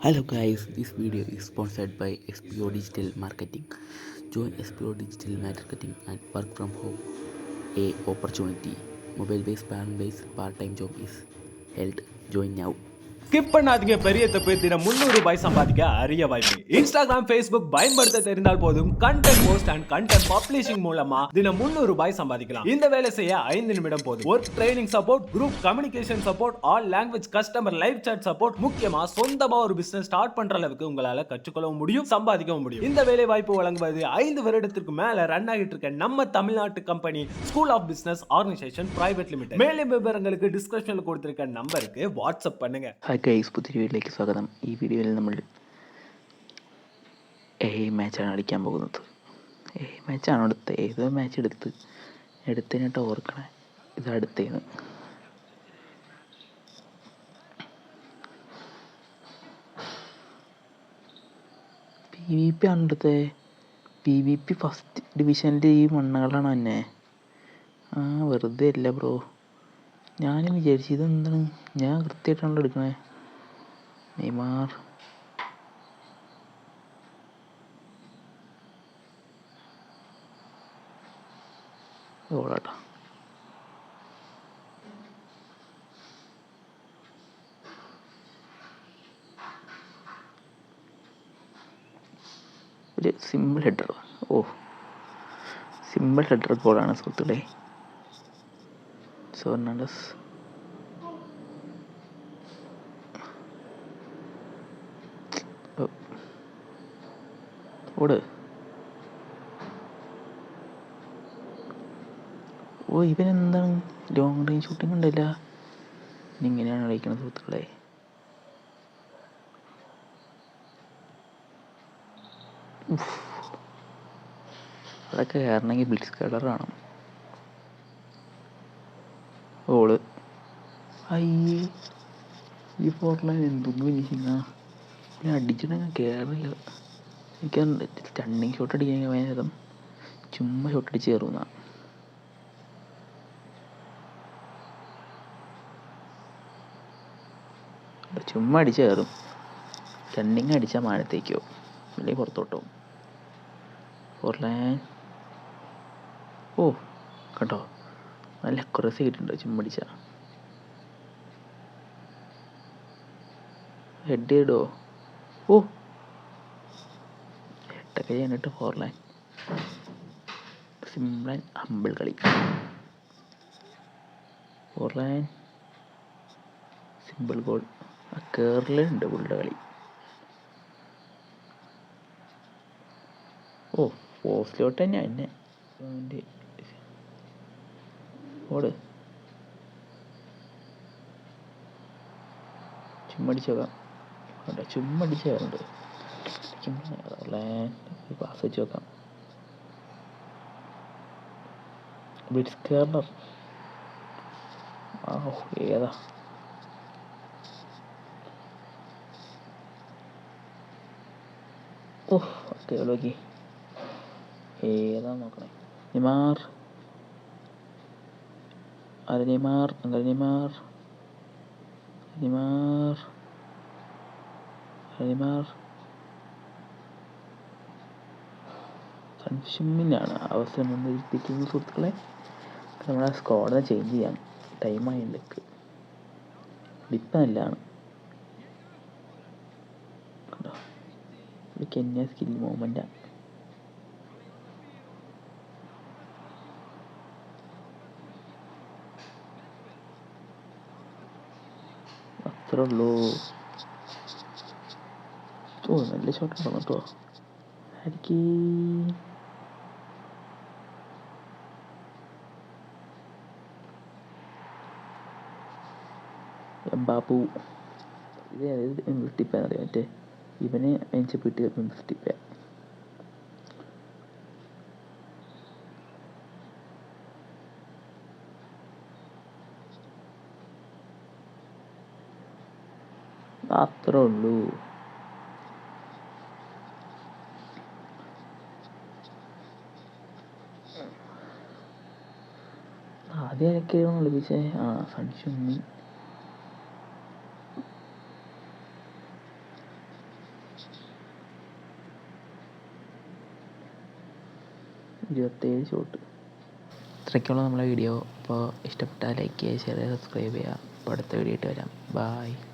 Hello guys, this video is sponsored by SPO Digital Marketing. Join SPO Digital Marketing and work from home. A opportunity. Mobile-based, parent-based, part-time job is held. Join now. Skip பண்ணாதீங்க. பெரிய தப்பு. தினம் ₹300 சம்பாதிக்க அரிய வாய்ப்பு. Instagram, Facebook பயன்படுத்த தெரிந்தால் போதும். Content post and content publishing மூலமா தினம் ₹300 சம்பாதிக்கலாம். இந்த வேலை செய்ய 5 நிமிடம் போதும். Work training support, group communication support, all language customer live chat support, முக்கியமா சொந்தமா ஒரு பிசினஸ் ஸ்டார்ட் பண்ற அளவுக்கு உங்களால கற்றுக்கொள்ளவும் முடியும், சம்பாதிக்கவும் முடியும். இந்த வேலை வாய்ப்பு வழங்குவது 5 வருடத்திற்கு மேல ரன் ஆகிட்டு இருக்க நம்ம தமிழ்நாட்டு company school of business organisation private limited. மேலும் விவரங்களுக்கு டிஸ்கிரிப்ஷன்ல கொடுத்திருக்க நம்பருக்கு வாட்ஸ்அப் பண்ணுங்க. ഹായ് ഗൈസ്, പുതിയ വീഡിയോയിലേക്ക് സ്വാഗതം. ഈ വീഡിയോയിൽ നമ്മൾ മാച്ചാണ് കളിക്കാൻ പോകുന്നത്. മാച്ചാണ് ഏതോ മാച്ച് എടുത്തതിനായിട്ട് ഓർക്കണേ. ഇത് അടുത്തേന്ന് PvP ആണ് എടുത്തത്. PvP ഫസ്റ്റ് ഡിവിഷനിൽ ഈ മണ്ണുകളാണ് തന്നെ. വെറുതെ അല്ല ബ്രോ, ഞാനും വിചാരിച്ചു ഇതെന്താണ്, ഞാൻ കൃത്യമായിട്ടാണല്ലോ എടുക്കണേ. നെയ്മാർ ഓളാട്ടോ. ഒരു സിമ്പിൾ ഹെഡർ. സിമ്പിൾ ഹെഡർ ഗോളാണ് സുഹൃത്തുക്കളെ. ഫെർണാണ്ടസ് ഓട്. ഇവനെന്താണ് ലോങ് റേഞ്ച് ഷൂട്ടിംഗ് ഉണ്ടല്ല. ഇങ്ങനെയാണ് കളിക്കുന്നത് സുഹൃത്തുക്കളെ. അതൊക്കെ കയറണമെങ്കിൽ ബ്ലിറ്റ്സ് കളർ കാണും. ഓള് അയ്യേ, ഈ ഫോർലൈൻ എന്തൊന്നും ഫിനിഷിങ്ങാ. പിന്നെ അടിച്ചിട്ടങ്ങ് കയറില്ല. എനിക്ക് സ്റ്റണ്ണിങ് ഷോട്ട് അടിക്കാൻ നേരം ചുമ്മാ ഷോട്ട് അടിച്ച് കയറുന്ന. ചുമ്മാ അടിച്ച് കയറും. സ്റ്റണ്ണിങ് അടിച്ചാൽ മാനത്തേക്കോ അല്ലെങ്കിൽ പുറത്തോട്ടോ. ഫോർലൈൻ കേട്ടോ, നല്ല അക്യുറസി ആയിട്ടുണ്ട് ചുമ്മടിച്ച. ഹെഡ് ചെയ്തോ. ഹെഡൊക്കെ ചെയ്യാനിട്ട് ഫോർലൈൻ. സിമ്പിൾ ഹമ്പിൾ കളി. ഫോർലൈൻ സിമ്പിൾ ഗോൾ. കേറലുണ്ട് പുള്ളിയുടെ കളി. പോസ്റ്റിലോട്ട് തന്നെ എന്നെ ഓട്. ചുമ്മടിച്ച് നോക്കാം. ചുമ്മടിച്ച് കയറുണ്ട്. പാസ് വെച്ച് നോക്കാം. Blitz corner. ഏതാ നോക്കി ഏതാ നോക്കണേ. Neymar. Neymar Neymar Neymar Neymar കൺഫ്യൂഷനാണ് അവസരം വന്നിരിക്കുന്ന സുഹൃത്തുക്കളെ. നമ്മളെ സ്ക്വാഡിനെ ചേഞ്ച് ചെയ്യാം. ടൈമായിട്ടുണ്ട്. ഡിപ്പം നല്ലതാണ് കേട്ടോ. കെന്യ സ്കിൽ മൂവ്മെൻറ്റാണ്. അത്രേ ഉള്ളൂ. നല്ല ഷോട്ട് ഉണ്ടാവും കേട്ടോ. എനിക്ക് ബാബു ഇത് ടിപ്പാന്നറിയാം. മറ്റേ ഇവന് എൻചപ്പിട്ട് ടിപ്പ. അത്രേ ഉള്ളൂ. ആദ്യം എനിക്കാണ് വിളിപ്പിച്ചേ. സൺഷുമ്മി 27 ഷോട്ട്. ഇത്രയ്ക്കുള്ള നമ്മളെ വീഡിയോ. അപ്പോൾ ഇഷ്ടപ്പെട്ടാൽ ലൈക്ക് ചെയ്യുക, ഷെയർ ചെയ്യുക, സബ്സ്ക്രൈബ് ചെയ്യുക. അപ്പോൾ അടുത്ത വീഡിയോ ആയിട്ട് വരാം. ബായ്.